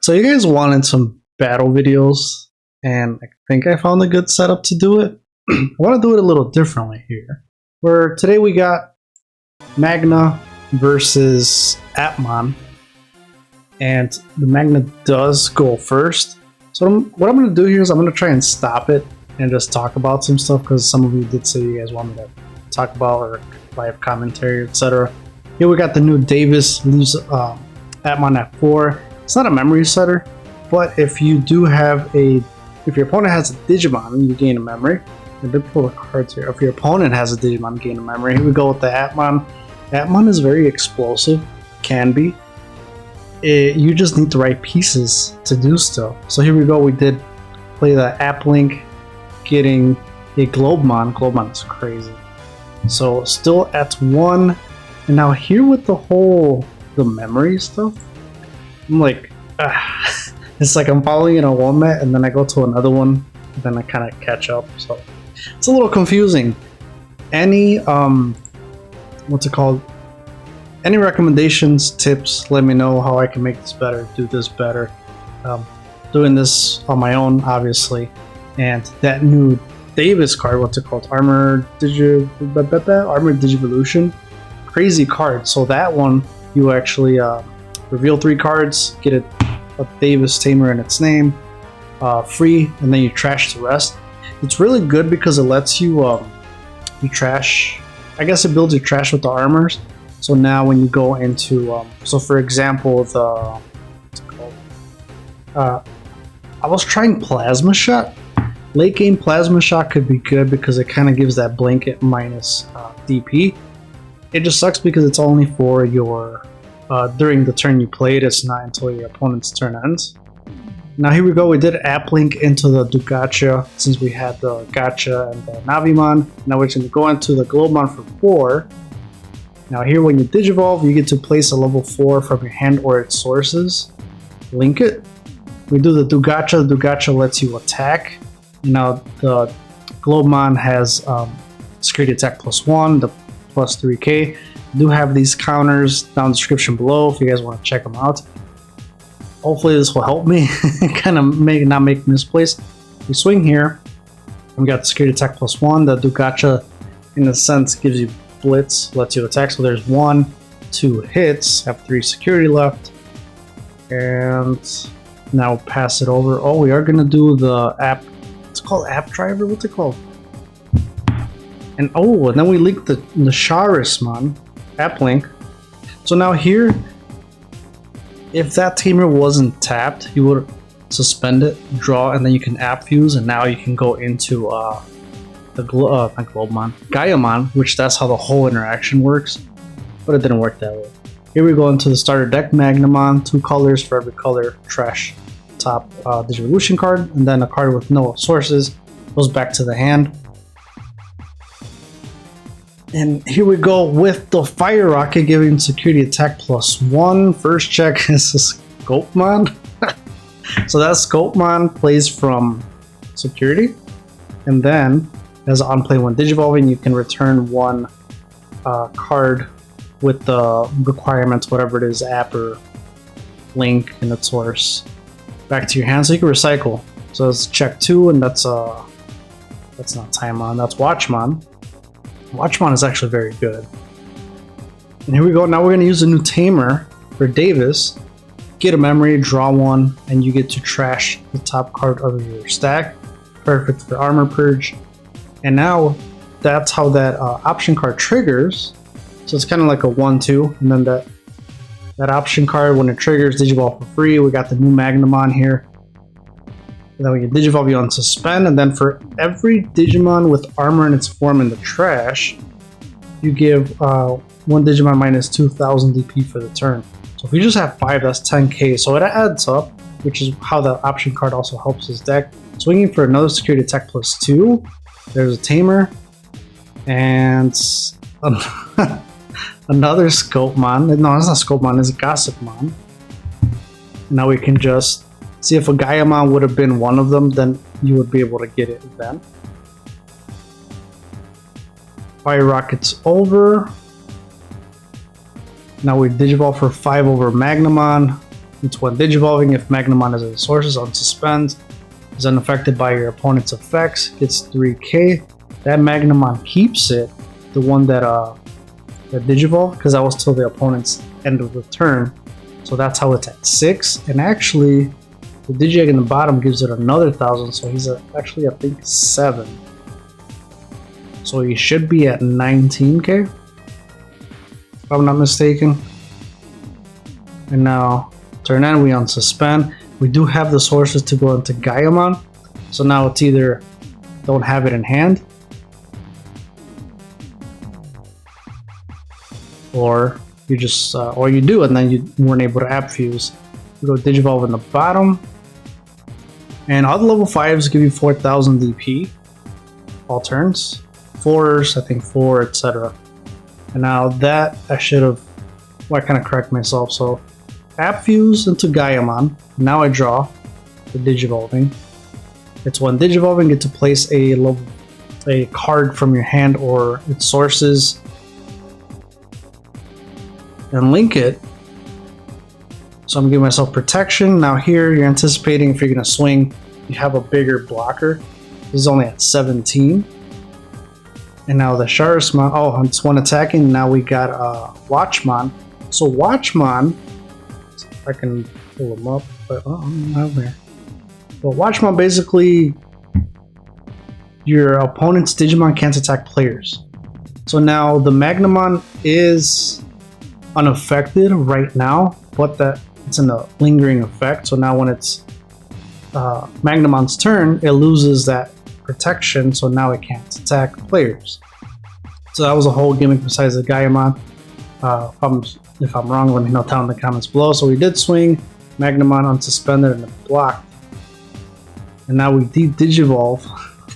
So you guys wanted some battle videos, and I think I found a good setup to do it. I want to do it a little differently here. Where today we got Magna versus Appmon, and the Magna does go first. So what I'm going to do here is I'm going to try and stop it and just talk about some stuff, because some of you did say you guys want me to talk about or live commentary, etc. Here we got the new Davis leaves Appmon at 4. It's not a memory setter, but if you do have if your opponent has a Digimon, you gain a memory. I did pull the cards here. If your opponent has a Digimon, gain a memory. Here we go with the Appmon. Appmon is very explosive, can be. You just need the right pieces to do so. So here we go. We did play the App Link, getting a Globemon. Globemon is crazy. So still at 1, and now here with the memory stuff, I'm like, it's like I'm following in a one mat, and then I go to another one, and then I kind of catch up. So it's a little confusing. Any what's it called? Any recommendations, tips? Let me know how I can make this better, do this better. Doing this on my own, obviously, and that new Davis card, what's it called? Armored Digivolution, crazy card. So that one, you actually reveal 3 cards, get a Davis Tamer in its name, free, and then you trash the rest. It's really good because it lets you trash. I guess it builds your trash with the armors. So now when you go into so for example, what's it called? I was trying Plasma Shot. Late game Plasma Shot could be good because it kind of gives that blanket minus DP. It just sucks because it's only for your during the turn you played. It's not until your opponent's turn ends. Now here we go. We did App Link into the Dugacha since we had the Gacha and the Navimon. Now we're going to go into the Globemon for 4. Now here, when you Digivolve, you get to place a level 4 from your hand or its sources. Link it. We do the Dugacha. The Dugacha lets you attack. Now the Globemon has security attack +1, the plus 3k. I do have these counters down in the description below if you guys want to check them out. Hopefully this will help me kind of not make misplaced. We swing here. We got the security attack +1. The Dugacha, in a sense, gives you blitz, lets you attack. So there's 1, 2 hits, have 3 security left, and now pass it over. Oh, we are gonna do the app. It's called App Driver. What's it called? And oh, and then we link the Charismon App Link. So now here, if that Tamer wasn't tapped, you would suspend it, draw, and then you can App Fuse, and now you can go into not Globemon, Gaiamon, which that's how the whole interaction works, but it didn't work that way. Here we go into the starter deck. Magnamon, 2 colors for every color, trash top Digivolution card, and then a card with no sources goes back to the hand. And here we go with the Fire Rocket, giving security attack +1. First check is a Sculptmon. So that Sculptmon plays from security, and then as on play when Digivolving, you can return 1 card with the requirements, whatever it is, app or link in its source, back to your hand, so you can recycle. So it's check 2, and that's not Tiemon, that's Watchmon. Watchmon is actually very good. And here we go. Now we're going to use a new Tamer for Davis. Get a memory, draw 1, and you get to trash the top card of your stack. Perfect for Armor Purge. And now that's how that option card triggers. So it's kind of like a 1-2, and then that option card, when it triggers, Digivolve for free. We got the new Magnamon here. And then we can Digivolve you on Suspend, and then for every Digimon with armor in its form in the trash, you give 1 Digimon minus 2,000 DP for the turn. So if you just have 5, that's 10k. So it adds up, which is how the option card also helps his deck. Swinging for another security attack +2. There's a Tamer, and another Sculptmon. No, it's not Sculptmon, it's Gossipmon. Now we can just see if a Gaiamon would have been one of them, then you would be able to get it then. Fire Rocket's over. Now we Digivolve for 5 over Magnamon. It's when Digivolving if Magnamon is in sources on suspend, is unaffected by your opponent's effects, gets 3k. That Magnamon keeps it, the one that Digivolve, because that was till the opponent's end of the turn. So that's how it's at 6. And actually, the Digiegg in the bottom gives it another 1,000, so he's actually, I think, 7. So he should be at 19k, if I'm not mistaken. And now, turn end, we unsuspend. We do have the sources to go into Gaiamon, so now it's either don't have it in hand, or you just, or you do, and then you weren't able to app fuse. You go Digivolve in the bottom, and all the level 5s give you 4,000 DP, all turns. 4s, I think 4, etc. And now that I should have, well, I kind of correct myself. So app fuse into Gaiamon. Now I draw the Digivolving. It's when Digivolving get to place a card from your hand or its sources and link it. So I'm giving myself protection. Now here you're anticipating if you're gonna swing, you have a bigger blocker. This is only at 17. And now the Charismon, oh, it's one attacking. Now we got Watchmon. So Watchmon, if I can pull him up, but I'm not there. But Watchmon, basically, your opponent's Digimon can't attack players. So now the Magnamon is unaffected right now, but that it's in a lingering effect. So now when it's Magnamon's turn, it loses that protection, so now it can't attack players. So that was a whole gimmick besides the Gaiamon. If I'm wrong, let me know down in the comments below. So we did swing Magnamon unsuspended and it blocked, and now we Digivolve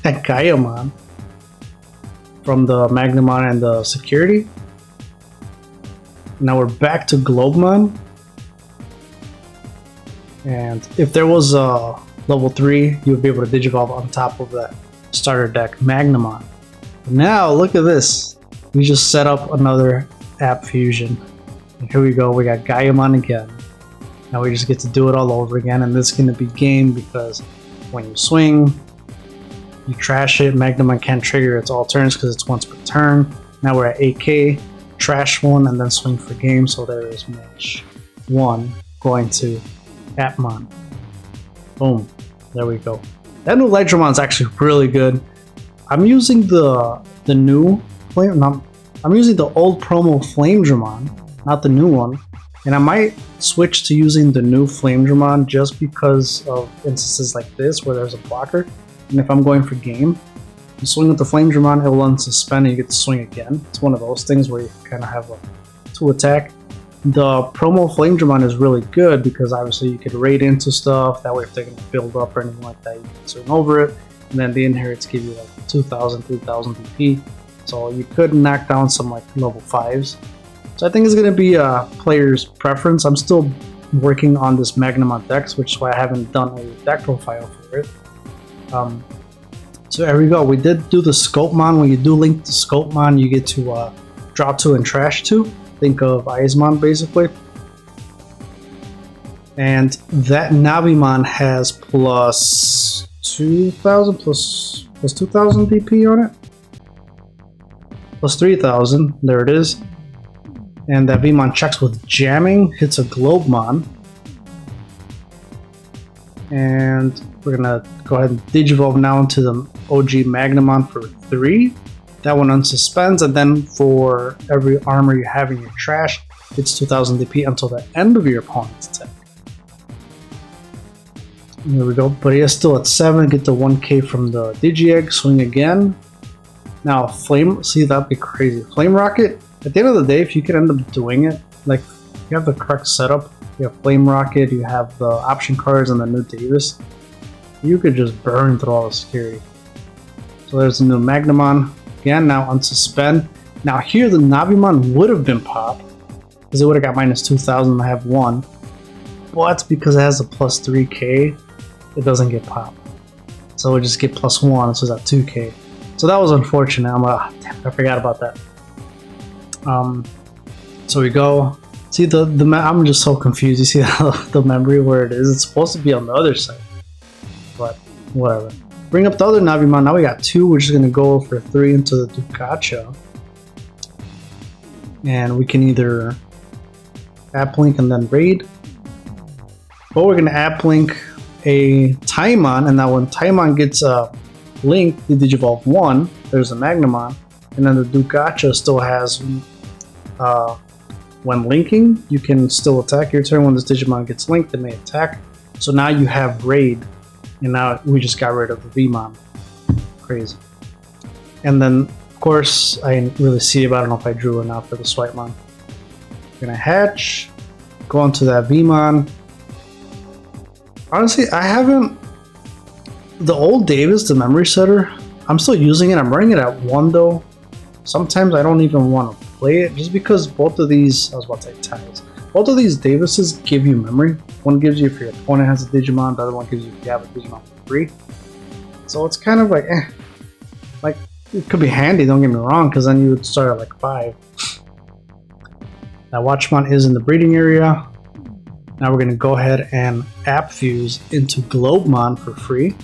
that Gaiamon from the Magnamon and the security. Now we're back to Globemon, and if there was a level 3, you would be able to Digivolve on top of that starter deck Magnamon. Now look at this, we just set up another app fusion, and here we go, we got Gaiamon again. Now we just get to do it all over again, and this is going to be game because when you swing, you trash it, Magnamon can't trigger its all turns because it's once per turn. Now we're at 8k, trash one and then swing for game, so there is match 1 going to Appmon. Boom. There we go. That new Lightramon is actually really good. I'm using the new flame. No, I'm using the old promo Flamedramon, not the new one. And I might switch to using the new Flamedramon just because of instances like this where there's a blocker. And if I'm going for game, you swing with the Flamedramon, it will unsuspend and you get to swing again. It's one of those things where you kind of have a 2 attack. The promo Flamedramon is really good because obviously you could raid into stuff, that way if they're going to build up or anything like that, you can swing over it, and then the inherits give you like 2,000, 3,000 DP, so you could knock down some like level 5s. So I think it's going to be a player's preference. I'm still working on this Magnamon decks, which is why I haven't done a deck profile for it. So there we go, we did do the Scopemon. When you do link the Scopemon, you get to draw 2 and trash 2. Think of Aizmon basically. And that Navimon has plus 2,000 plus 2,000 DP on it. Plus 3,000, there it is. And that Vmon checks with jamming, hits a Globemon. And we're gonna go ahead and Digivolve now into the OG Magnamon for 3. That one unsuspends, and then for every armor you have in your trash, it's 2,000 DP until the end of your opponent's attack. There we go, but he is still at 7, get the 1k from the Digiegg, swing again. Now Flame, see, that'd be crazy. Flame Rocket, at the end of the day, if you could end up doing it, like, you have the correct setup, you have Flame Rocket, you have the option cards and the new Davis, you could just burn through all the security. So there's the new Magnamon. Again, now unsuspend. Now here the Navimon would have been popped because it would have got minus 2,000 to have 1, but because it has a plus 3k, it doesn't get popped. So we just get plus 1, so it's at 2k. So that was unfortunate. Damn, I forgot about that. So we go See I'm just so confused. You see the memory where it is? It's supposed to be on the other side, but whatever. Bring up the other Navimon. Now we got 2, which is gonna go for 3 into the Dukacha, and we can either Applink and then raid, but we're gonna Applink a Taimon, and now when Taimon gets linked, the Digivolve 1, there's a Magnamon, and then the Dukacha still has when linking, you can still attack your turn. When this Digimon gets linked, it may attack. So now you have raid, and now we just got rid of the Vmon. Crazy. And then, of course, I didn't really see it, but I don't know if I drew enough for the Switemon. Gonna hatch, go into that Vmon. Honestly, I haven't. The old Davis, the memory setter, I'm still using it. I'm running it at 1 though. Sometimes I don't even want to play it just because both of these, I was about to say ties, both of these Davises give you memory. One gives you if your opponent has a Digimon, the other one gives you if you have a Digimon for free. So it's kind of like, like it could be handy, don't get me wrong, because then you would start at like 5. That Watchmon is in the breeding area. Now we're going to go ahead and App Fuse into Globemon for free.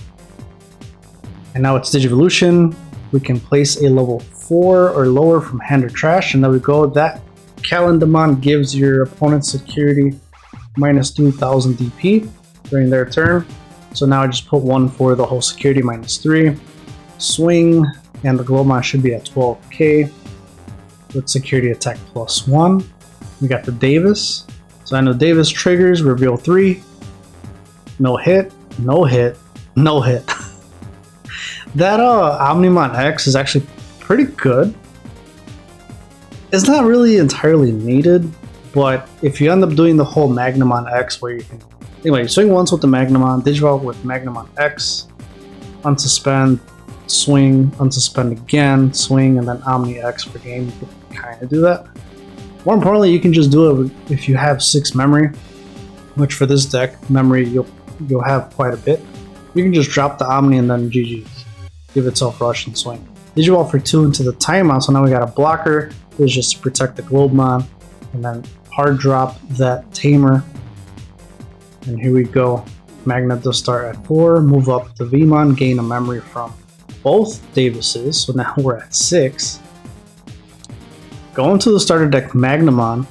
And now it's Digivolution. We can place a level 4 or lower from hand or trash, and there we go. That Calendarmon gives your opponent's security minus 2000 DP during their turn. So now I just put 1 for the whole security minus 3. Swing, and the Globemon should be at 12k with security attack plus 1. We got the Davis. So I know Davis triggers, reveal 3. No hit, no hit, no hit. That Omnimon X is actually pretty good. It's not really entirely needed, but if you end up doing the whole Magnamon X where you can... Anyway, swing once with the Magnamon, Digivolve with Magnamon X, unsuspend, swing, unsuspend again, swing, and then Omni X per game. You can kind of do that. More importantly, you can just do it if you have 6 memory, which for this deck, memory you'll have quite a bit. You can just drop the Omni and then GG. Give itself rush and swing. Digivolve for 2 into the timeout, so now we got a blocker. It was just to protect the Globemon, and then hard drop that Tamer. And here we go. Magna does start at 4, move up the Vmon, gain a memory from both Davises, so now we're at 6. Go into the starter deck Magnamon.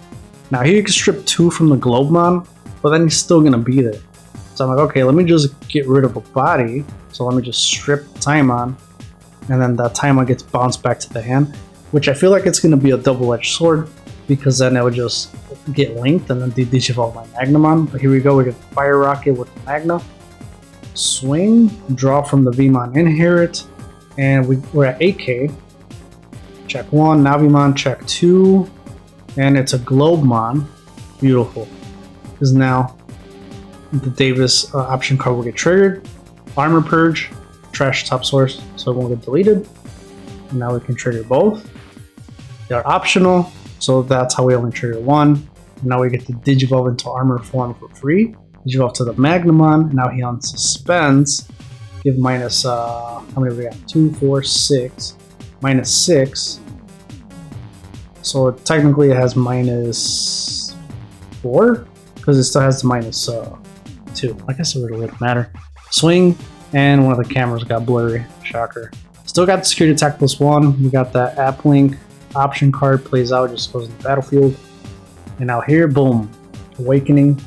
Now here you can strip 2 from the Globemon, but then he's still gonna be there. So I'm like, okay, let me just get rid of a body. So let me just strip Taimon, and then that Taimon gets bounced back to the hand, which I feel like it's gonna be a double-edged sword, because then it would just get linked and then Digivolve my Magnamon. But here we go, we get Fire Rocket with Magna. Swing, draw from the Vmon Inherit, and we're at 8k. Check 1, Navimon, check 2, and it's a Globemon. Beautiful. Because now the Davis option card will get triggered. Armor Purge, trash top source, so it won't get deleted. And now we can trigger both. They are optional, so that's how we only trigger 1. And now we get to Digivolve into armor form for free. Digivolve to the Magnamon. Now he unsuspends. Give minus, how many we got? 2, 4, 6. Minus 6. So technically it has minus 4, because it still has the minus 2. I guess it really wouldn't matter. Swing, and one of the cameras got blurry. Shocker. Still got the security attack plus 1. We got that App Link option card, plays out, just goes in the battlefield. And now here, boom. Awakening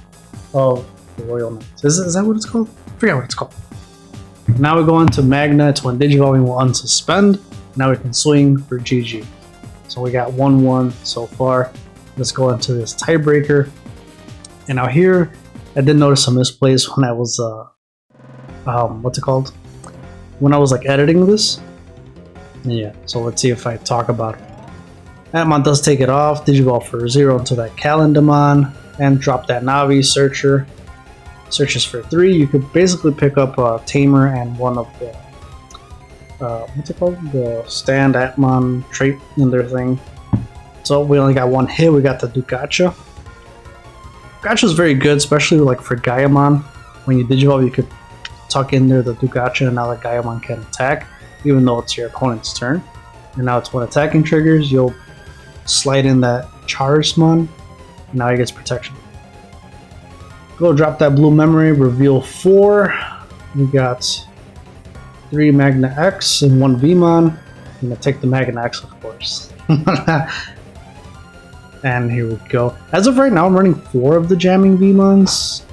of the Royal Knights. Is that what it's called? I forget what it's called. Now we go into Magna. It's when Digivolving will unsuspend. Now we can swing for GG. So we got 1-1 so far. Let's go into this tiebreaker. And now here, I did notice some misplays when I was, what's it called? When I was like editing this. Yeah, so let's see if I talk about it. Appmon does take it off, Digivolve for 0 into that Calendarmon, and drop that Navi Searcher. Searches for 3. You could basically pick up a Tamer and one of the, what's it called? The Stand Appmon trait in their thing. So we only got 1 hit, we got the Dukacha. Dukacha is very good, especially like for Gaiamon. When you Digivolve, you could tuck in there the Dukacha, and now the Gaiamon can attack, even though it's your opponent's turn. And now it's when attacking triggers, you'll slide in that Charismon, Now he gets protection. Go drop that blue memory, reveal 4. We got 3 Magna X and 1 Vmon. I'm gonna take the Magna X, of course. And here we go. As of right now, I'm running 4 of the jamming Vmons.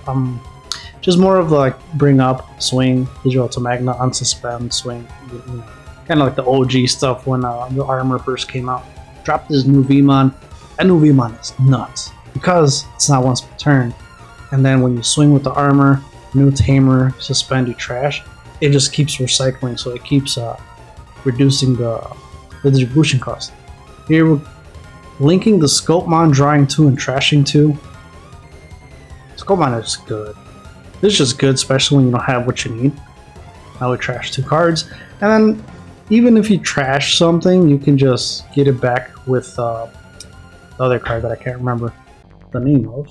Just more of like bring up, swing, digital to Magna, unsuspend, swing. Kind of like the OG stuff when the armor first came out. Drop this new Vmon. That new Vmon is nuts because it's not once per turn. And then when you swing with the armor, new tamer, suspend, you trash. It just keeps recycling, so it keeps reducing the distribution cost. Here we're linking the Sculptmon, drawing 2 and trashing 2. Sculptmon is good. It's just good, especially when you don't have what you need. Now we trash 2 cards, and then even if you trash something, you can just get it back with the other card that I can't remember the name of.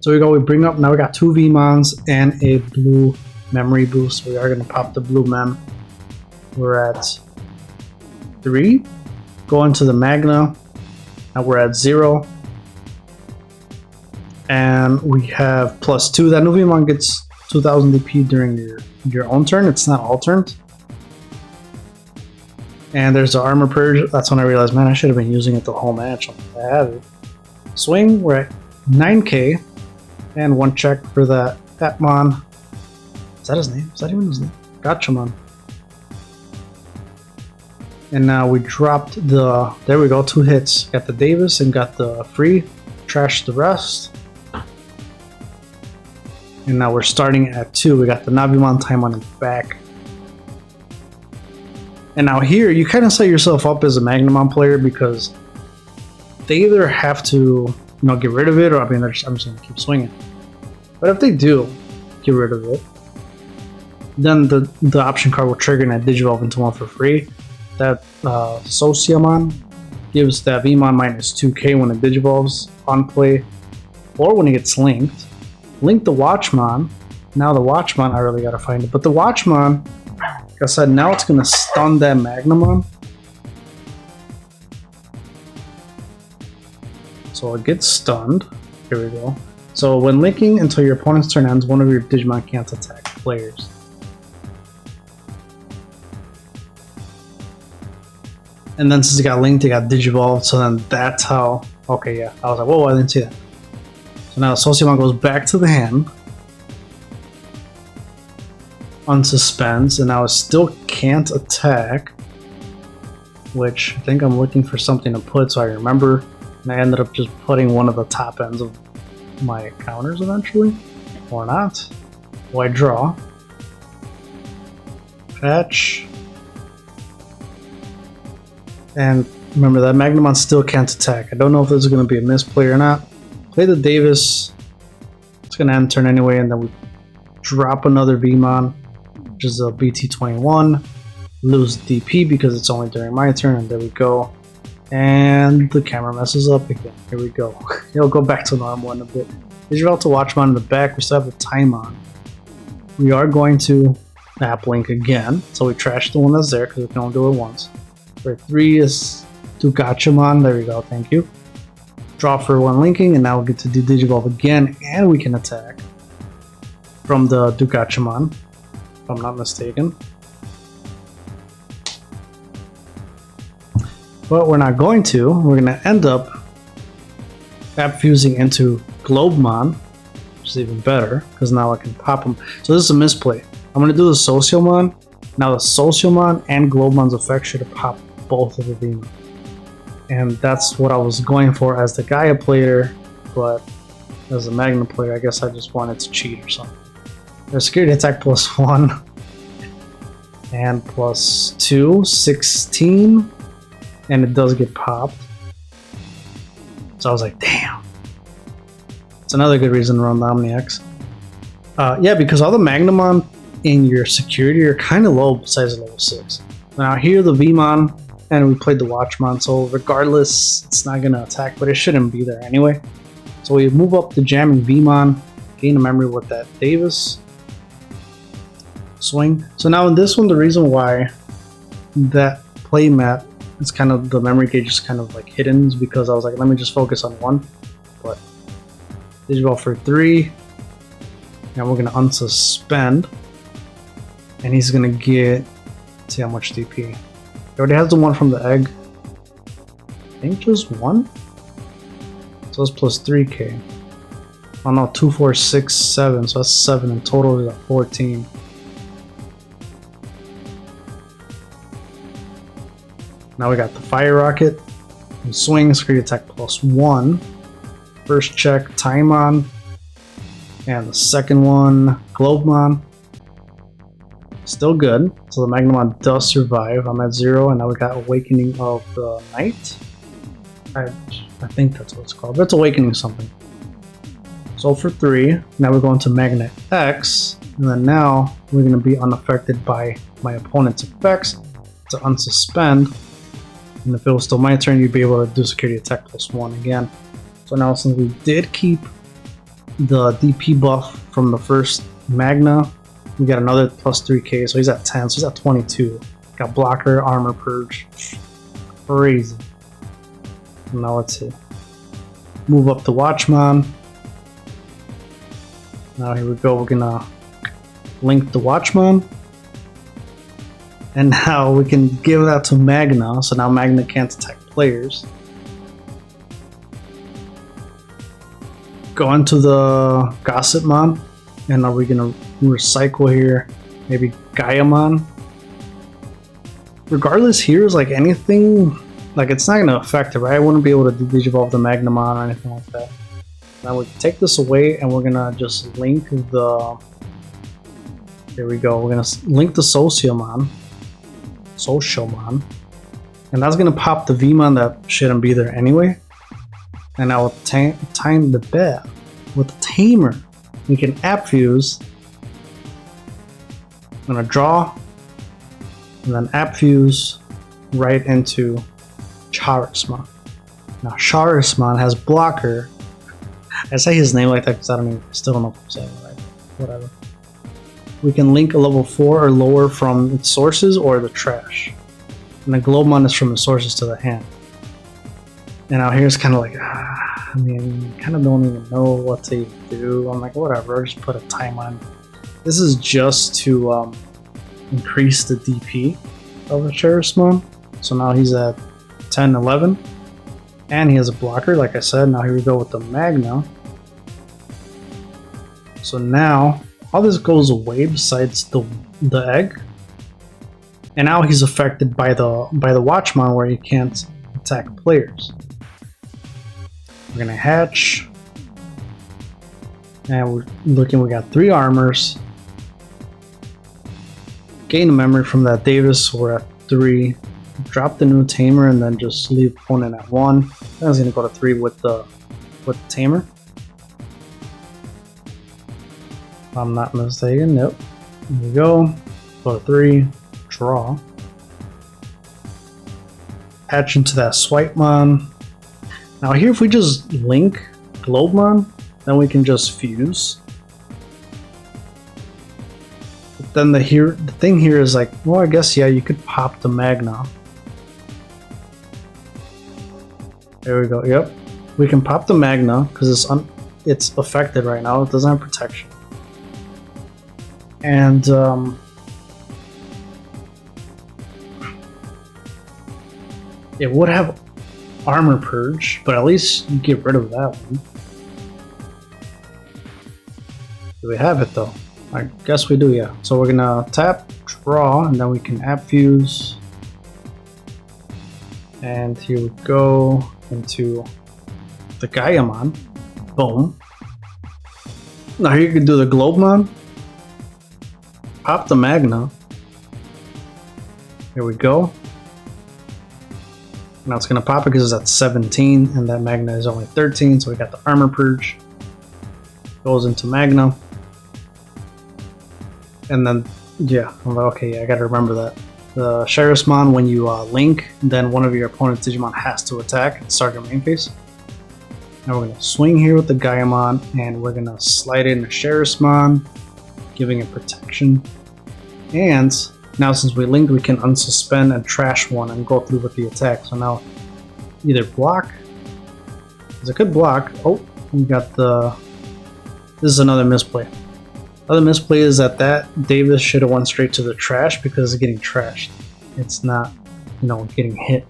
So we bring up, now we got 2 Vmons and a blue memory boost. We are going to pop the blue mem. We're at 3. Go into the Magna. Now we're at 0. And we have +2. That new Vmon gets 2000 DP during your own turn. It's not all turns. And there's the Armor Purge. That's when I realized, man, I should have been using it the whole match. I have it. Swing, we're at 9k. And 1 check for that Appmon. Is that his name? Is that even his name? Gotchamon. And now we dropped the... There we go, 2 hits. Got the Davis and got the free. Trashed the rest. And now we're starting at 2. We got the Navimon time on it back. And now here, you kind of set yourself up as a Magnamon player because they either have to, get rid of it, or I'm just going to keep swinging. But if they do get rid of it, then the option card will trigger and Digivolve into 1 for free. That Sociamon gives that Vmon -2k when it Digivolves on play, or when it gets linked. Link the Watchmon. Now the Watchmon, I really gotta find it, but the Watchmon, like I said, now it's gonna stun that Magnamon. So it gets stunned. Here we go. So when linking until your opponent's turn ends, one of your Digimon can't attack players. And then since it got linked, it got Digivolved, so then that's how... Okay, yeah. I was like, whoa, I didn't see that. So now Sociamon goes back to the hand. Unsuspends, and now it still can't attack. Which, I think I'm looking for something to put so I remember. And I ended up just putting one of the top ends of my counters eventually. Or not. White draw. Fetch. And remember that Magnamon still can't attack. I don't know if this is going to be a misplay or not. Play the Davis. It's going to end turn anyway, and then we drop another Vmon, which is a BT21. Lose DP because it's only during my turn, and there we go. And the camera messes up again. Here we go. It'll go back to normal in a bit. Digivolve to Watchmon in the back. We still have the time on. We are going to app link again. So we trash the one that's there because we can only do it once. For 3 is to Gotchamon. There we go. Thank you. Drop for 1 linking, and now we'll get to do Digivolve again, and we can attack from the Dugachamon, if I'm not mistaken. But we're not going to. We're going to end up app fusing into Globemon, which is even better, because now I can pop them. So this is a misplay. I'm going to do the Socialmon. Now the Socialmon and Globemon's effect should have popped both of the Vmon. And that's what I was going for as the Gaia player, but as a Magna player, I guess I just wanted to cheat or something. There's security attack +1 and +2, 16, and it does get popped. So I was like, damn. It's another good reason to run the Omni-X. Yeah, because all the Magnamon in your security are kind of low besides level 6. Now here the Vmon, and we played the Watchmon, so regardless, it's not going to attack, but it shouldn't be there anyway. So we move up the jamming Vmon, gain a memory with that Davis. Swing. So now in this one, the reason why that playmat is kind of, the memory gauge is kind of like hidden is because I was like, let me just focus on one. Digivolve for 3. And we're gonna unsuspend. And he's gonna get, let's see how much DP. He already has the one from the egg. I think just one? So that's plus 3k. Oh no, 2, 4, 6, 7. So that's 7 in total. We got 14. Now we got the Fire Rocket. And swing, security attack plus 1. First check, Tiemon. And the second one, Globemon. Still good. So the Magnamon does survive. I'm at 0, and now we got Awakening of the Night. I think that's what it's called. But it's Awakening something. So for 3, now we're going to Magnet X, and then now we're going to be unaffected by my opponent's effects to unsuspend. And if it was still my turn, you'd be able to do security attack plus 1 again. So now since we did keep the DP buff from the first Magna, we got another plus 3k, so he's at 10, so he's at 22. Got blocker, armor purge. Crazy. Now let's see. Move up to Watchmon. Now here we go, we're gonna link the Watchmon. And now we can give that to Magna, so now Magna can't attack players. Go into the Gossipmon, and are we gonna recycle here? Maybe Gaiamon. Regardless, here is like anything, like it's not gonna affect it, right? I wouldn't be able to Digivolve the Magnamon or anything like that. Now we take this away, and we're gonna just link the. There we go. We're gonna link the Socialmon, and that's gonna pop the Vmon that shouldn't be there anyway. And now with time the bet with the Tamer, we can App Fuse. I'm gonna draw, and then App Fuse right into Charismon. Now Charismon has blocker. I say his name like that because still don't know if I'm saying it right. Whatever. We can link a level 4 or lower from its sources or the trash. And the Globemon is from the sources to the hand. And now here's kind of like, I mean, kind of don't even know what to do. I'm like, whatever, just put a time on. This is just to increase the DP of the Charismon. So now he's at 10, 11. And he has a blocker, like I said. Now here we go with the Magna. So now all this goes away besides the egg. And now he's affected by the Watchmon where he can't attack players. We're gonna hatch. And we're looking, we got 3 armors. Gain a memory from that Davis, so we're at 3. Drop the new Tamer and then just leave opponent at 1. Then he's gonna go to 3 with the Tamer. If I'm not mistaken, nope. There we go. Go to 3, draw. Hatch into that Swipemon. Now here if we just link Globemon, then we can just fuse. But then the thing here is like, well, I guess yeah, you could pop the Magna. There we go. Yep, we can pop the Magna because it's affected right now. It doesn't have protection, and it would have armor purge, but at least you get rid of that one. Do we have it though? I guess we do, yeah. So we're gonna tap, draw, and then we can App Fuse. And here we go into the Gaiamon. Boom. Now here you can do the Globemon. Pop the Magna. Here we go. Now it's gonna pop it because it's at 17 and that Magna is only 13, so we got the armor purge. Goes into Magna. And then, yeah, I'm like, okay, yeah, I gotta remember that. The Charismon, when you link, then one of your opponent's Digimon has to attack and start your main phase. Now we're gonna swing here with the Gaiamon, and we're gonna slide in the Charismon, giving it protection. And now since we linked, we can unsuspend and trash one and go through with the attack. So now either block, because it could block. Oh, we got the This is another misplay. Other misplay is that Davis should have went straight to the trash because it's getting trashed. It's not, you know, getting hit.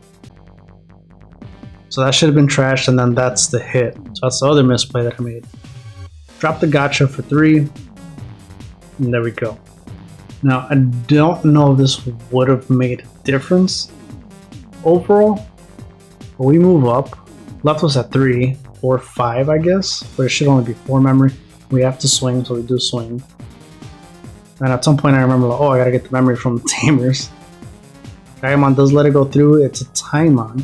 So that should have been trashed, and then that's the hit. So that's the other misplay that I made. Drop the gotcha for 3, and there we go. Now, I don't know if this would have made a difference overall, but we move up. Left was at 3, 4, 5, I guess, but it should only be 4 memory. We have to swing, so we do swing. And at some point I remember, like, oh, I gotta get the memory from the tamers. Gaiamon does let it go through. It's a Taimon.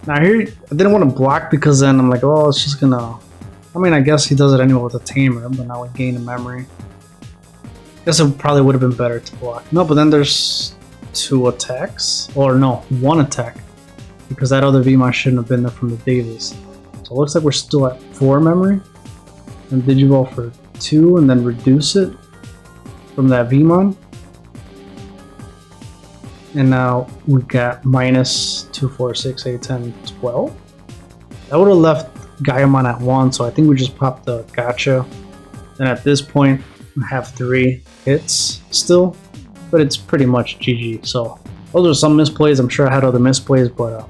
Now here, I didn't want to block because then I'm like, oh, it's just gonna... I mean, I guess he does it anyway with a tamer, but now we gain a memory. I guess it probably would have been better to block. No, but then there's 2 attacks. Or no, 1 attack. Because that other Vmon shouldn't have been there from the Davies. So it looks like we're still at 4 memory. And Digivolve for 2 and then reduce it from that Vmon. And now we got minus 2, 4, 6, 8, 10, 12. That would have left Gaiamon at 1, so I think we just popped the gotcha. And at this point, we have 3 hits still, but it's pretty much GG. So those are some misplays. I'm sure I had other misplays, but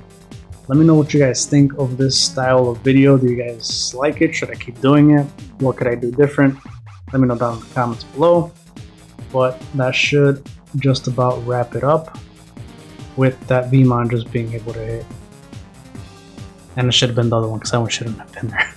let me know what you guys think of this style of video. Do you guys like it? Should I keep doing it? What could I do different? Let me know down in the comments below. But that should just about wrap it up with that Vmon just being able to hit. And it should have been the other one because that one shouldn't have been there.